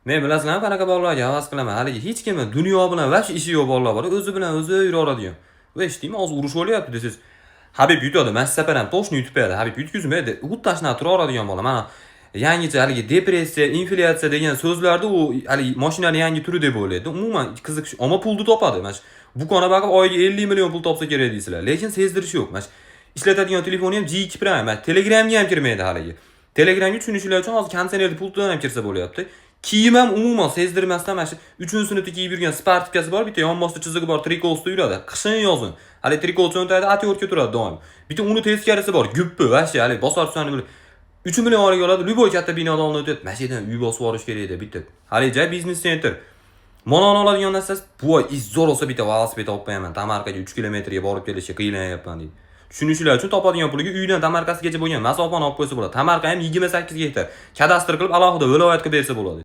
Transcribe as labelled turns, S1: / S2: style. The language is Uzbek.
S1: Men bilasizlarmi qanaqa bolalarga havas qilaman. Haligi hech kim dunyo bilan vash ishi yo'q bolalar bor. O'zi bilan o'zi yuraveradigan. Va eshitdingmi, hozir urush bo'lyapti desiz. Habib yutadi, Massapar ham toshni yutib qo'yadi. Habib yutkizmaydi. U tashnab turaveradigan bola. Mana yangicha haligi depressiya, inflyatsiya degan so'zlarni u haligi mashinaning yangi turi deb o'ylaydi. Umuman qiziqish, ammo pulni topadi. Mana bu kona baqib oyiga 50 million pul topsa kerak deysizlar. Lekin sezdirish yo'q. Mana ishlatadigan telefoni ham G2 Prime. Telegramga ham kirmaydi haligi. Telegramga tushunishingiz uchun hozir konditsionerni puldan ham kirsa bo'lyapti. Kiyim ham umuman sezdirmasdan mana shu 3-sinfda kiyib yurgan sportkasi bor, bitta yonboshda chizig'i bor, trikosda yuradi. Qishin yozin. Hali trikot cho'ntagida atyorga turadi doim. Bitta uni teskarisi bor, guppi, vashi, hali bosar tushani bilib 3 million olib oladi, Luboy katta binoda o'tadi. Mashidan uy bosib olish kerak edi, bitta. Hali joy biznes center. Mana oladigan narsasi, bu oy izzor olsa bitta velosiped olib qo'yaman. Tamarkaga 3 kilometrga borib kelishga qiynalmayapman deydi. Tushunishingiz uchun topadigan puliga uydan Tamarkasigacha bo'lgan masofani olib qo'ysa bo'ladi. Tamarka ham 28 gektar. Kadastr qilib alohida viloyatga bersa bo'ladi.